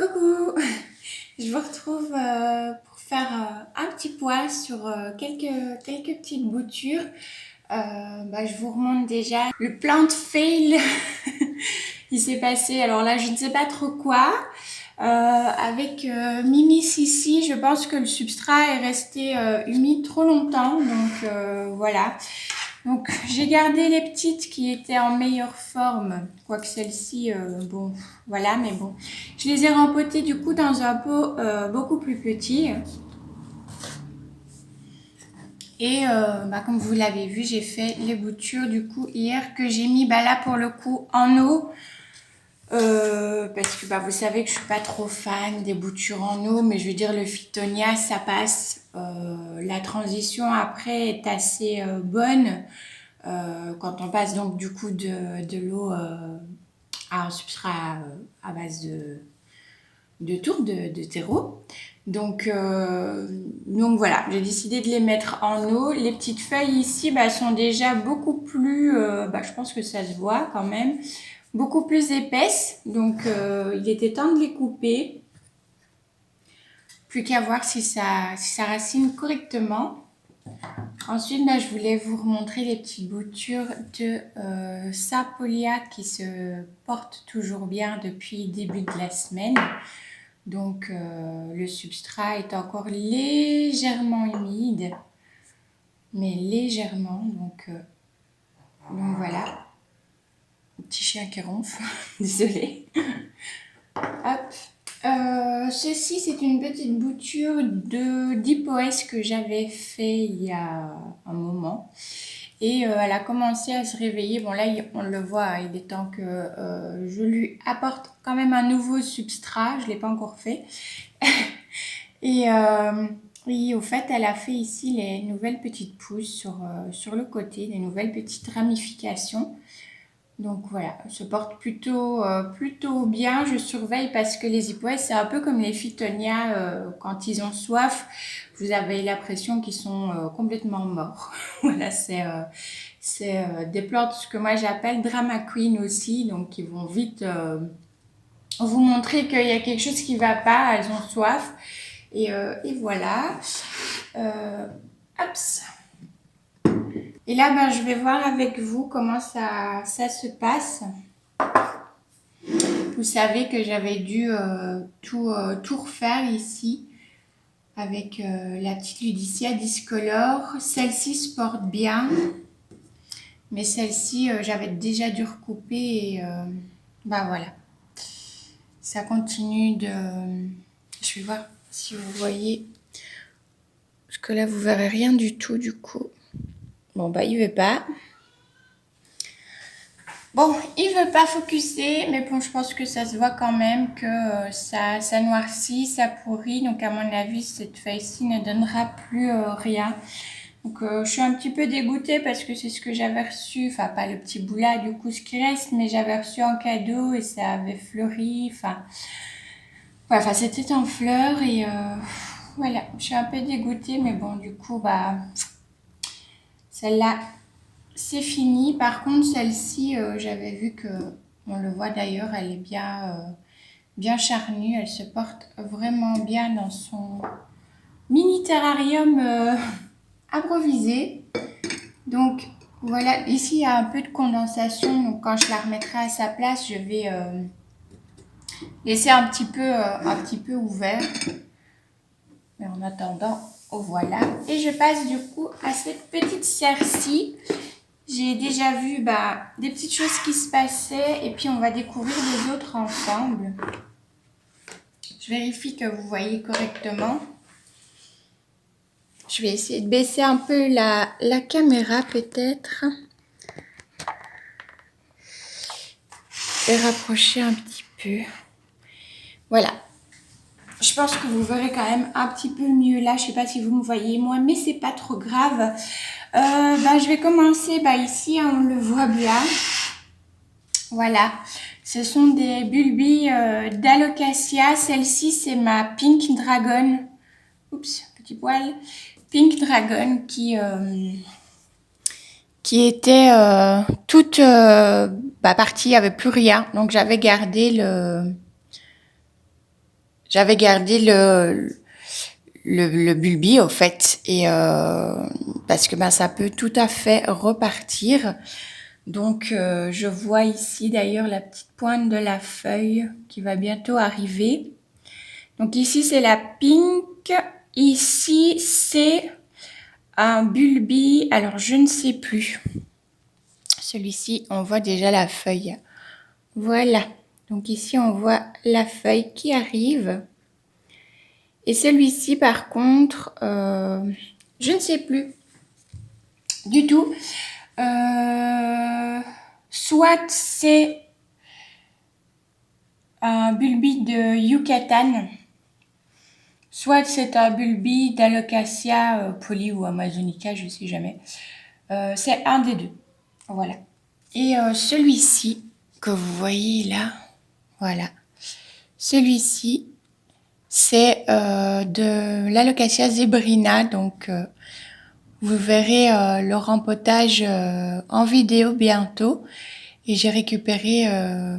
Coucou, je vous retrouve pour faire un petit point sur quelques petites boutures. Je vous remonte déjà le plan de fail qui s'est passé. Alors là, je ne sais pas trop quoi. Avec Mimi Sissi, je pense que le substrat est resté humide trop longtemps. Donc voilà. Donc j'ai gardé les petites qui étaient en meilleure forme, quoique celle-ci, bon, voilà, mais bon. Je les ai rempotées du coup dans un pot beaucoup plus petit. Et comme vous l'avez vu, j'ai fait les boutures du coup hier que j'ai mis là pour le coup en eau. Parce que vous savez que je suis pas trop fan des boutures en eau, mais je veux dire le Phytonia ça passe. La transition après est assez bonne. Quand on passe donc du coup de l'eau à un substrat à base de tourbe, de terreau. Donc voilà, j'ai décidé de les mettre en eau. Les petites feuilles ici sont déjà beaucoup plus, je pense que ça se voit quand même, beaucoup plus épaisses. Donc il était temps de les couper. Plus qu'à voir si ça racine correctement. Ensuite, je voulais vous remontrer les petites boutures de Sapolia qui se portent toujours bien depuis le début de la semaine. Donc, le substrat est encore légèrement humide, mais légèrement. Donc voilà. Un petit chien qui ronfle, désolée. Hop. Ceci, c'est une petite bouture de d'Hypoès que j'avais fait il y a un moment. Et elle a commencé à se réveiller. Bon, là, on le voit, il est temps que je lui apporte quand même un nouveau substrat. Je ne l'ai pas encore fait. Et au fait, elle a fait ici les nouvelles petites pousses sur le côté, des nouvelles petites ramifications. Donc voilà, elle se porte plutôt bien. Je surveille parce que les Hypoès, c'est un peu comme les Phytonia. Quand ils ont soif, vous avez l'impression qu'ils sont complètement morts. Voilà, c'est des plantes que moi j'appelle drama queen aussi. Donc ils vont vite vous montrer qu'il y a quelque chose qui ne va pas. Elles ont soif. Et voilà. Hop. Et là, je vais voir avec vous comment ça se passe. Vous savez que j'avais dû tout refaire ici avec la petite Ludicia Discolore. Celle-ci se porte bien, mais celle-ci, j'avais déjà dû recouper et voilà. Ça continue de... Je vais voir si vous voyez, parce que là, vous verrez rien du tout du coup. Bon, il veut pas. Bon, il veut pas focuser, mais bon, je pense que ça se voit quand même que ça noircit, ça pourrit. Donc, à mon avis, cette feuille-ci ne donnera plus rien. Donc, je suis un petit peu dégoûtée parce que c'est ce que j'avais reçu. Enfin, pas le petit bout là, du coup, ce qui reste, mais j'avais reçu en cadeau et ça avait fleuri. Enfin, c'était en fleurs et voilà. Je suis un peu dégoûtée, mais bon, du coup, celle-là, c'est fini. Par contre, celle-ci, j'avais vu que, on le voit d'ailleurs, elle est bien charnue. Elle se porte vraiment bien dans son mini terrarium improvisé. Donc, voilà. Ici, il y a un peu de condensation. Donc, quand je la remettrai à sa place, je vais laisser un petit peu ouvert. Mais en attendant, voilà. Et je passe du coup à cette petite serre-ci. J'ai déjà vu des petites choses qui se passaient et puis on va découvrir les autres ensemble. Je vérifie que vous voyez correctement. Je vais essayer de baisser un peu la caméra peut-être. Et rapprocher un petit peu. Voilà. Je pense que vous verrez quand même un petit peu mieux là. Je ne sais pas si vous me voyez moi, mais c'est pas trop grave. Je vais commencer ici, on le voit bien. Voilà, ce sont des bulbilles d'Alocasia. Celle-ci, c'est ma Pink Dragon. Oups, petit poil. Pink Dragon qui était toute partie, il n'y avait plus rien. Donc, j'avais gardé J'avais gardé le bulbi au fait et parce que ça peut tout à fait repartir. Donc je vois ici d'ailleurs la petite pointe de la feuille qui va bientôt arriver. Donc ici c'est la pink, ici c'est un bulbi, alors je ne sais plus. Celui-ci on voit déjà la feuille. Voilà, donc ici on voit la feuille qui arrive. Et celui-ci, par contre, je ne sais plus du tout. Soit c'est un bulbi de Yucatan, soit c'est un bulbi d'Alocasia poly ou amazonica, je ne sais jamais. C'est un des deux. Voilà. Et celui-ci, que vous voyez là, voilà. Celui-ci, c'est de l'Alocasia zebrina, donc vous verrez le rempotage en vidéo bientôt. Et j'ai récupéré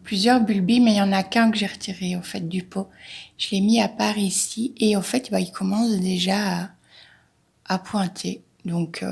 plusieurs bulbis, mais il n'y en a qu'un que j'ai retiré au fait du pot. Je l'ai mis à part ici et au fait il commence déjà à pointer. Donc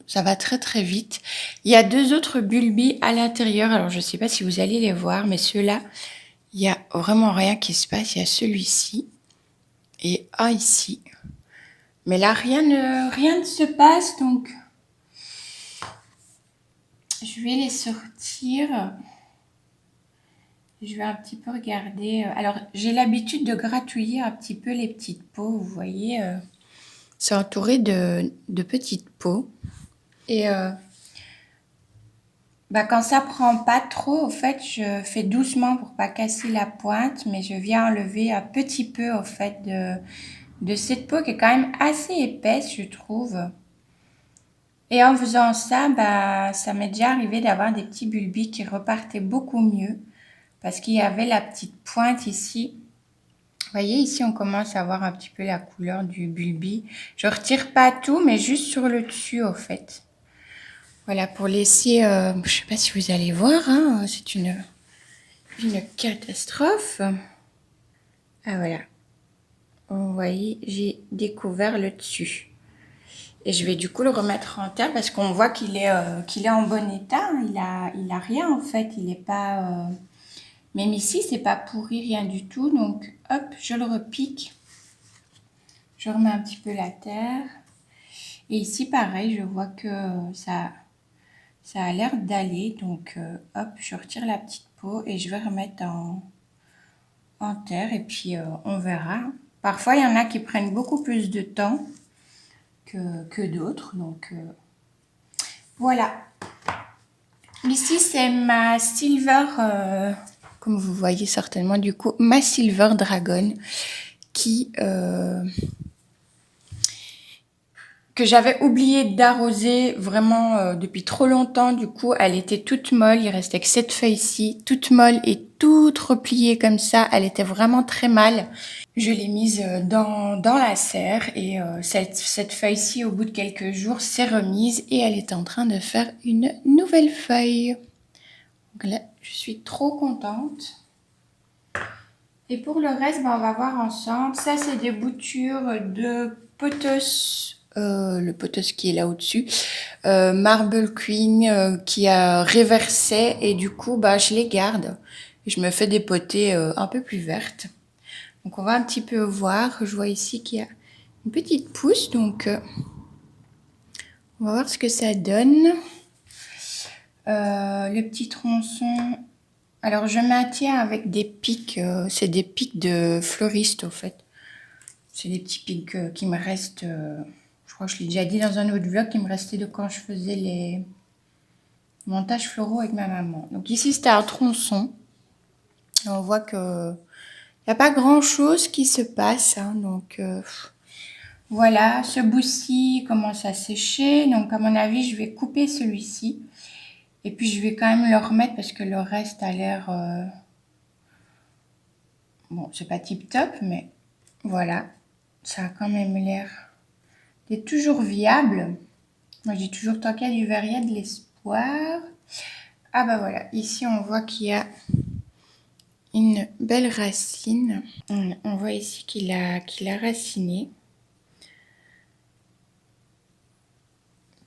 ça va très très vite. Il y a deux autres bulbis à l'intérieur. Alors je ne sais pas si vous allez les voir, mais ceux-là, il n'y a vraiment rien qui se passe. Il y a celui-ci et un ici. Mais là, rien ne se passe, donc je vais les sortir. Je vais un petit peu regarder. Alors, j'ai l'habitude de gratouiller un petit peu les petites peaux, vous voyez. C'est entouré de petites peaux. Et quand ça prend pas trop, au fait, je fais doucement pour pas casser la pointe, mais je viens enlever un petit peu, au fait, de cette peau qui est quand même assez épaisse, je trouve. Et en faisant ça, ça m'est déjà arrivé d'avoir des petits bulbis qui repartaient beaucoup mieux parce qu'il y avait la petite pointe ici. Vous voyez, ici, on commence à voir un petit peu la couleur du bulbi. Je retire pas tout, mais juste sur le dessus, au fait. Voilà, pour laisser... je sais pas si vous allez voir, hein, c'est une catastrophe. Ah, voilà. Vous voyez, j'ai découvert le dessus. Et je vais du coup le remettre en terre parce qu'on voit qu'il est en bon état. Il a rien, en fait. Il n'est pas... Même ici, c'est pas pourri, rien du tout. Donc, hop, je le repique. Je remets un petit peu la terre. Et ici, pareil, je vois que ça a l'air d'aller. Donc, hop, je retire la petite peau et je vais remettre en terre. Et puis, on verra. Parfois, il y en a qui prennent beaucoup plus de temps que d'autres. Donc, voilà. Ici, c'est ma Silver, comme vous voyez certainement du coup, ma Silver Dragon que j'avais oublié d'arroser vraiment depuis trop longtemps. Du coup, elle était toute molle. Il restait que cette feuille-ci, toute molle et toute repliée comme ça. Elle était vraiment très mal. Je l'ai mise dans la serre et cette feuille-ci, au bout de quelques jours, s'est remise et elle est en train de faire une nouvelle feuille. Donc là, je suis trop contente. Et pour le reste, on va voir ensemble. Ça, c'est des boutures de pothos. Le pothos qui est là au-dessus. Marble Queen qui a réversé. Et du coup, je les garde. Et je me fais des potées un peu plus vertes. Donc, on va un petit peu voir. Je vois ici qu'il y a une petite pousse. Donc, on va voir ce que ça donne. Le petit tronçon... Alors, je maintiens avec des pics. C'est des pics de fleuriste, au fait. C'est des petits pics qui me restent... je crois que je l'ai déjà dit dans un autre vlog, qui me restait de quand je faisais les montages floraux avec ma maman. Donc ici, c'était un tronçon. Et on voit que il n'y a pas grand-chose qui se passe. Hein, donc, voilà. Ce bout-ci commence à sécher. Donc, à mon avis, je vais couper celui-ci. Et puis, je vais quand même le remettre parce que le reste a l'air... Bon, c'est pas tip-top, mais voilà. Ça a quand même l'air d'être toujours viable. Moi, je dis toujours, tant qu'il y a du verre, il y a de l'espoir. Ah bah voilà, ici, on voit qu'il y a une belle racine. On voit ici qu'il a raciné.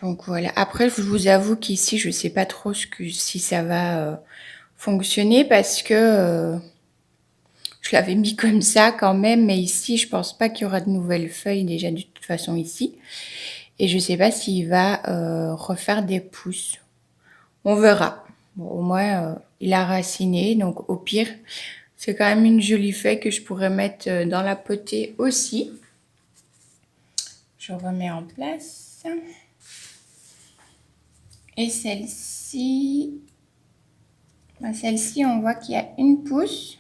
Donc voilà. Après, je vous avoue qu'ici, je ne sais pas trop si ça va fonctionner parce que je l'avais mis comme ça quand même. Mais ici, je pense pas qu'il y aura de nouvelles feuilles déjà de toute façon ici. Et je ne sais pas s'il va refaire des pousses. On verra. Bon, au moins, il a raciné. Donc au pire, c'est quand même une jolie feuille que je pourrais mettre dans la potée aussi. Je remets en place. Et celle-ci, on voit qu'il y a une pousse.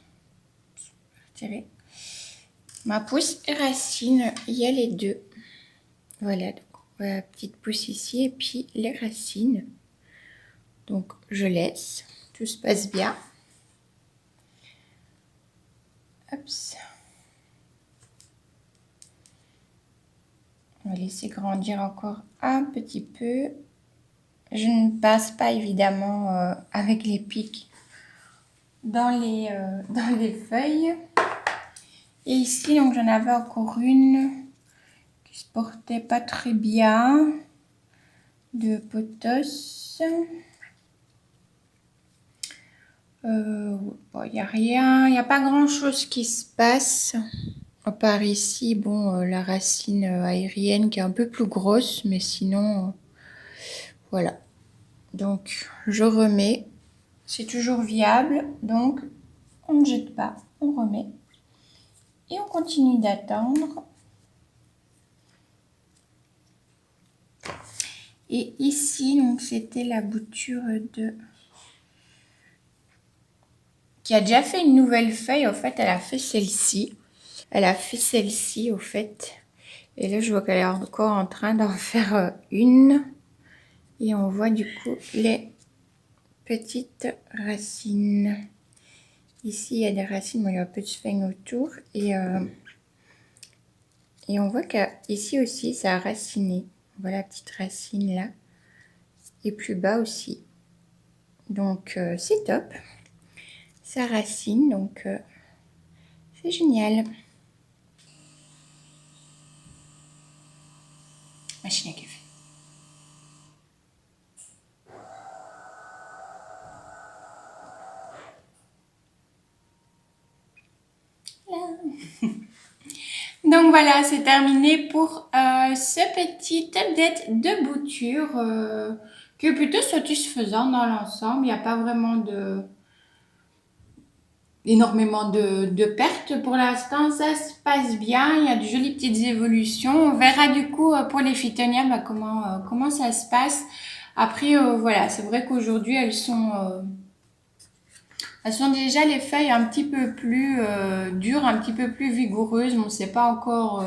Je vais retirer. Ma pousse et racine, il y a les deux. Voilà, donc voilà la petite pousse ici et puis les racines. Donc je laisse, tout se passe bien. Hop. On va laisser grandir encore un petit peu. Je ne passe pas évidemment avec les pics dans les feuilles. Et ici, donc j'en avais encore une qui se portait pas très bien, de pothos. Bon, il n'y a rien, il n'y a pas grand chose qui se passe. À part ici, bon, la racine aérienne qui est un peu plus grosse, mais sinon, voilà. Donc, je remets. C'est toujours viable, donc on ne jette pas, on remet. Et on continue d'attendre. Et ici, donc c'était la bouture de... qui a déjà fait une nouvelle feuille. En fait, elle a fait celle-ci. Elle a fait celle-ci, au fait. Et là, je vois qu'elle est encore en train d'en faire une. Et on voit du coup les petites racines. Ici, il y a des racines, mais il y a un peu de feuilles autour. Et on voit qu'ici aussi, ça a raciné. Voilà la petite racine là. Et plus bas aussi. Donc, c'est top. Ça racine, donc c'est génial. Machine à café. Donc voilà, c'est terminé pour ce petit update de bouture qui est plutôt satisfaisant dans l'ensemble. Il n'y a pas vraiment énormément de pertes pour l'instant. Ça se passe bien, il y a de jolies petites évolutions. On verra du coup pour les phytonias comment ça se passe. Après, voilà, c'est vrai qu'aujourd'hui, elles sont déjà les feuilles un petit peu plus dures, un petit peu plus vigoureuses. Bon, c'est pas encore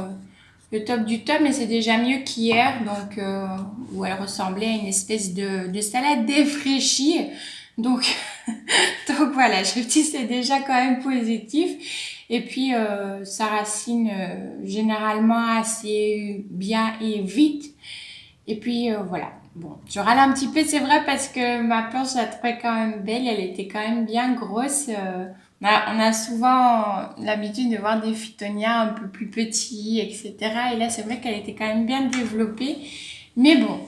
le top du top, mais c'est déjà mieux qu'hier, donc où elle ressemblait à une espèce de salade défraîchie. Donc, donc voilà, je me dis c'est déjà quand même positif. Et puis ça racine généralement assez bien et vite. Et puis voilà. Bon, je râle un petit peu, c'est vrai, parce que ma planche, je la trouvais quand même belle. Elle était quand même bien grosse. On a souvent l'habitude de voir des phytonias un peu plus petits, etc. Et là, c'est vrai qu'elle était quand même bien développée. Mais bon,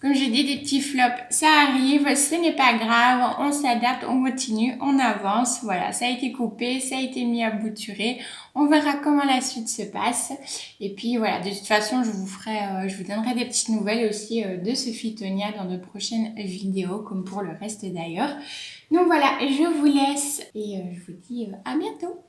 comme j'ai dit, des petits flops, ça arrive, ce n'est pas grave, on s'adapte, on continue, on avance. Voilà, ça a été coupé, ça a été mis à bouturer. On verra comment la suite se passe. Et puis voilà, de toute façon, je vous donnerai des petites nouvelles aussi de ce phytonia dans de prochaines vidéos, comme pour le reste d'ailleurs. Donc voilà, je vous laisse et je vous dis à bientôt.